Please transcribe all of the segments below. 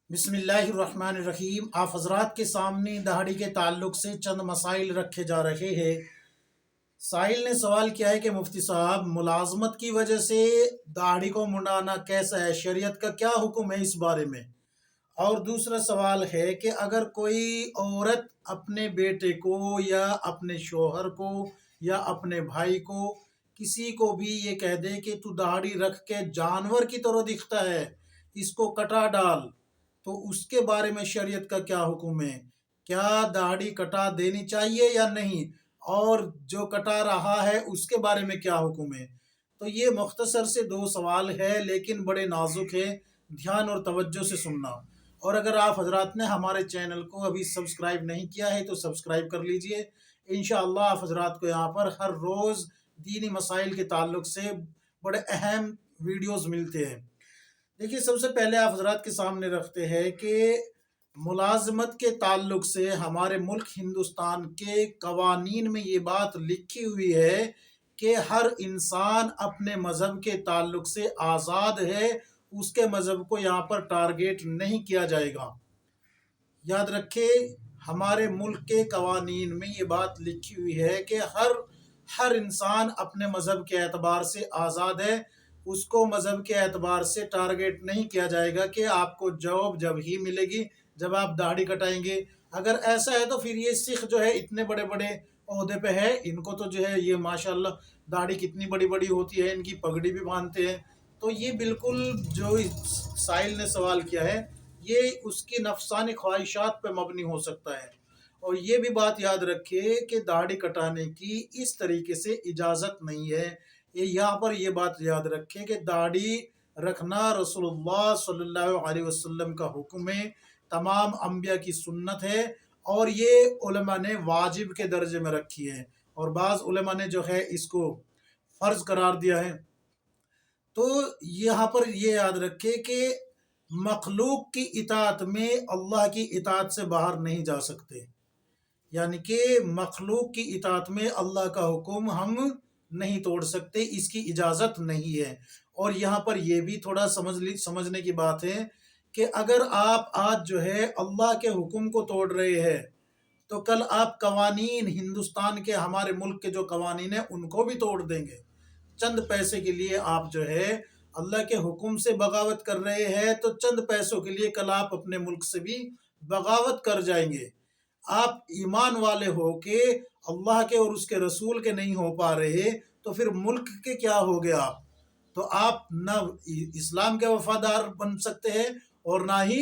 बिस्मिल्लाहिर्रहमानिर्रहीम। आप हजरात के सामने दहाड़ी के ताल्लुक से चंद मसाइल रखे जा रहे हैं। साहिल ने सवाल किया है कि मुफ्ती साहब, मुलाजमत की वजह से दाढ़ी को मुंडाना कैसा है, शरीयत का क्या हुक्म है इस बारे में। और दूसरा सवाल है कि अगर कोई औरत अपने बेटे को या अपने शोहर को या अपने भाई को, किसी को भी ये कह दे कि तू दाढ़ी रख के जानवर की तरह दिखता है, इसको कटा डाल, तो उसके बारे में शरीयत का क्या हुक्म है। क्या दाढ़ी कटा देनी चाहिए या नहीं, और जो कटा रहा है उसके बारे में क्या हुक्म है। तो ये मुख्तसर से दो सवाल है, लेकिन बड़े नाजुक है, ध्यान और तवज्जो से सुनना। और अगर आप हजरात ने हमारे चैनल को अभी सब्सक्राइब नहीं किया है तो सब्सक्राइब कर लीजिए। इंशाअल्लाह आप हजरात को यहाँ पर हर रोज़ दीनी मसाइल के ताल्लुक से बड़े अहम वीडियोस मिलते हैं। देखिए, सबसे पहले आप हजरात के सामने रखते हैं कि मुलाजमत के ताल्लुक से हमारे मुल्क हिंदुस्तान के कवानीन में ये बात लिखी हुई है कि हर इंसान अपने मज़हब के ताल्लुक से आज़ाद है, उसके मज़हब को यहाँ पर टारगेट नहीं किया जाएगा। याद रखें, हमारे मुल्क के कवानीन में ये बात लिखी हुई है कि हर इंसान अपने मज़हब के एतबार से आज़ाद है, उसको मज़हब के एतबार से टारगेट नहीं किया जाएगा कि आपको जॉब जब ही मिलेगी जब आप दाढ़ी कटाएंगे। अगर ऐसा है तो फिर ये सिख जो है इतने बड़े बड़े ओहदे पे है, इनको तो जो है ये माशाल्लाह दाढ़ी कितनी बड़ी बड़ी होती है, इनकी पगड़ी भी बांधते हैं। तो ये बिल्कुल जो साहिल ने सवाल किया है, ये उसकी नफसानी ख्वाहिशात पे मबनी हो सकता है। और ये भी बात याद रखिए कि दाढ़ी कटाने की इस तरीके से इजाज़त नहीं है। ये यहाँ पर ये बात याद रखें कि दाढ़ी रखना रसूलुल्लाह सल्लल्लाहु अलैहि वसल्लम का हुक्म है, तमाम अंबिया की सुन्नत है, और ये उलमा ने वाजिब के दर्जे में रखी है, और बाज़ उलमा ने जो है इसको फ़र्ज करार दिया है। तो यहाँ पर ये याद रखें कि मखलूक की इताअत में अल्लाह की इताअत से बाहर नहीं जा सकते। यानी कि मखलूक की इताअत में अल्लाह का हुक्म हम नहीं तोड़ सकते, इसकी इजाज़त नहीं है। और यहाँ पर यह भी थोड़ा समझने की बात है कि अगर आप आज जो है अल्लाह के हुक्म को तोड़ रहे हैं, तो कल आप कवानीन, हिंदुस्तान के हमारे मुल्क के जो कवानीन हैं उनको भी तोड़ देंगे। चंद पैसे के लिए आप जो है अल्लाह के हुक्म से बगावत कर रहे हैं, तो चंद पैसों के लिए कल आप अपने मुल्क से भी बगावत कर जाएंगे। आप ईमान वाले हो के अल्लाह के और उसके रसूल के नहीं हो पा रहे, तो फिर मुल्क के क्या हो गए आप। तो आप ना इस्लाम के वफादार बन सकते हैं और ना ही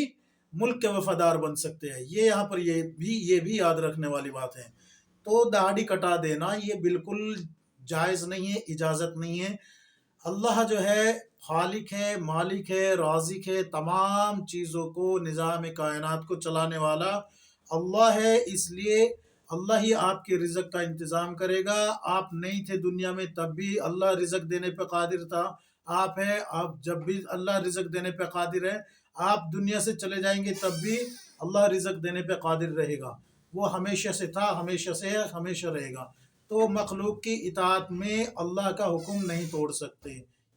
मुल्क के वफादार बन सकते हैं। ये यहाँ पर ये भी याद रखने वाली बात है। तो दाढ़ी कटा देना ये बिल्कुल जायज़ नहीं है, इजाज़त नहीं है। अल्लाह जो है खालिक है, मालिक है, राज़िक है, तमाम चीज़ों को, निज़ाम कायनात को चलाने वाला अल्लाह है। इसलिए अल्लाह ही आपके रिज़्क़ का इंतज़ाम करेगा। आप नहीं थे दुनिया में तब भी अल्लाह रिज़्क़ देने पे क़ादिर था। आप हैं, आप जब भी अल्लाह रिज़्क़ देने पे क़ादिर है। आप दुनिया से चले जाएंगे तब भी अल्लाह रिज़्क़ देने पे क़ादिर रहेगा। वो हमेशा से था, हमेशा से है, हमेशा रहेगा। तो मखलूक की इताअत में अल्लाह का हुक्म नहीं तोड़ सकते,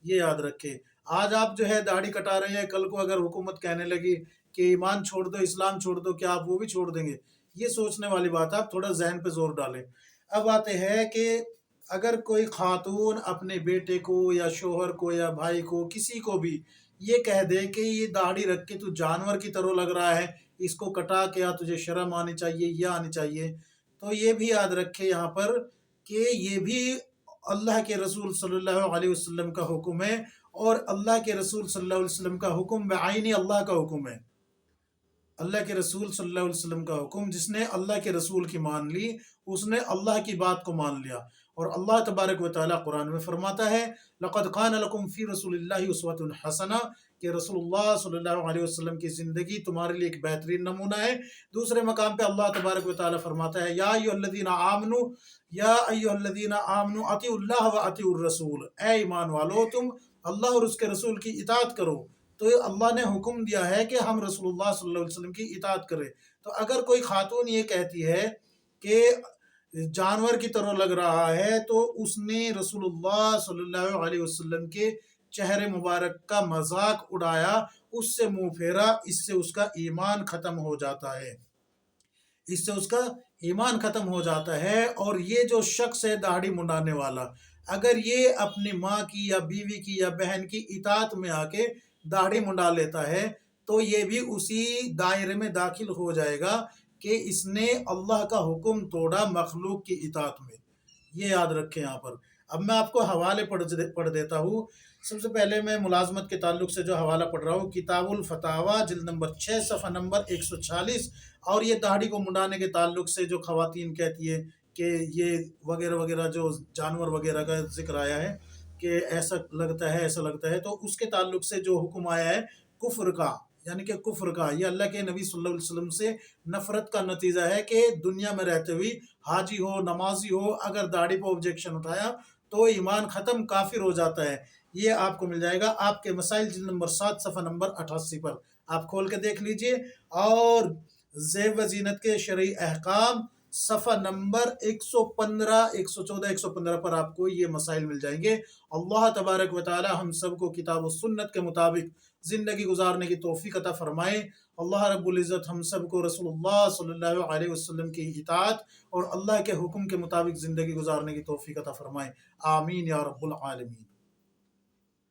ये याद रखें। आज आप जो है दाढ़ी कटा रहे हैं, कल को अगर हुकूमत कहने लगी कि ईमान छोड़ दो, इस्लाम छोड़ दो, क्या आप वो भी छोड़ देंगे। ये सोचने वाली बात है, आप थोड़ा जहन पे जोर डालें। अब आते हैं कि अगर कोई खातून अपने बेटे को या शोहर को या भाई को, किसी को भी ये कह दे कि ये दाढ़ी रख के तू जानवर की तरह लग रहा है, इसको कटा के या तुझे शर्म आनी चाहिए, या आनी चाहिए। तो ये भी याद रखे यहाँ पर कि ये भी अल्लाह के रसूल सल्लल्लाहु अलैहि वसल्लम का हुक्म है, और अल्लाह के रसूल सल्लल्लाहु अलैहि वसल्लम का हुक्म बेआइनी अल्लाह का हुक्म है। अल्लाह के रसूल सल्लल्लाहु अलैहि वसल्लम का हुक्म, जिसने अल्लाह के रसूल की मान ली, उसने अल्लाह की बात को मान लिया। और अल्लाह तबारक व तआला कुरान में फरमाता है, लक़द कान लकुम फ़ी रसूलिल्लाहि उस्वतुन हसना, कि रसूलुल्लाह सल्लल्लाहु अलैहि वसल्लम की ज़िंदगी तुम्हारे लिए एक बेहतरीन नमूना है। दूसरे मकाम पे अल्लाह तबारक व तआला फरमाता है, या अय्युहल्लज़ीना आमनू अतिउल्लाह व अतिउर रसूल, ए ईमान वालो, तुम अल्लाह और उसके रसूल की इताअत करो। तो अल्लाह ने हुक्म दिया है कि हम रसूलुल्लाह सल्लल्लाहु अलैहि वसल्लम की इताअत करें। तो अगर कोई खातून ये कहती है कि जानवर की तरह लग रहा है, तो उसने रसूलुल्लाह सल्लल्लाहु अलैहि वसल्लम के چہرے مبارک کا مذاق اڑایا، اس سے منہ پھیرا، اس سے اس کا ایمان ختم ہو جاتا ہے، اس سے اس کا ایمان ختم ہو جاتا ہے۔ اور یہ جو شخص ہے داڑھی منڈانے والا، اگر یہ اپنی ماں کی یا بیوی کی یا بہن کی اطاعت میں آ کے داڑھی منڈا لیتا ہے تو یہ بھی اسی دائرے میں داخل ہو جائے گا کہ اس نے اللہ کا حکم توڑا مخلوق کی اطاعت میں۔ یہ یاد رکھیں یہاں پر۔ اب میں آپ کو حوالے پڑھ دیتا ہوں۔ سب سے پہلے میں ملازمت کے تعلق سے جو حوالہ پڑھ رہا ہوں، کتاب الفتاویٰ جلد نمبر 6 صفحہ نمبر 146۔ اور یہ داڑھی کو منڈانے کے تعلق سے جو خواتین کہتی ہے کہ یہ وغیرہ وغیرہ جو جانور وغیرہ کا ذکر آیا ہے کہ ایسا لگتا ہے ایسا لگتا ہے، تو اس کے تعلق سے جو حکم آیا ہے کفر کا، یعنی کہ کفر کا، یہ اللہ کے نبی صلی اللہ علیہ وسلم سے نفرت کا نتیجہ ہے کہ دنیا میں رہتے ہوئی حاجی ہو، نمازی ہو، اگر داڑھی پہ آبجیکشن اٹھایا تو ایمان ختم، کافر ہو جاتا ہے۔ یہ آپ کو مل جائے گا آپ کے مسائل جلد نمبر 7 صفحہ نمبر 88 پر، آپ کھول کے دیکھ لیجئے۔ اور زیب و زینت کے شرعی احکام صفحہ نمبر 115، 114، 115 پر آپ کو یہ مسائل مل جائیں گے۔ اللہ تبارک و تعالی ہم سب کو کتاب و سنت کے مطابق زندگی گزارنے کی توفیق عطا فرمائے۔ اللہ رب العزت ہم سب کو رسول اللہ صلی اللہ علیہ وسلم کی اطاعت اور اللہ کے حکم کے مطابق زندگی گزارنے کی توفیق عطا فرمائے۔ آمین یا رب العالمین۔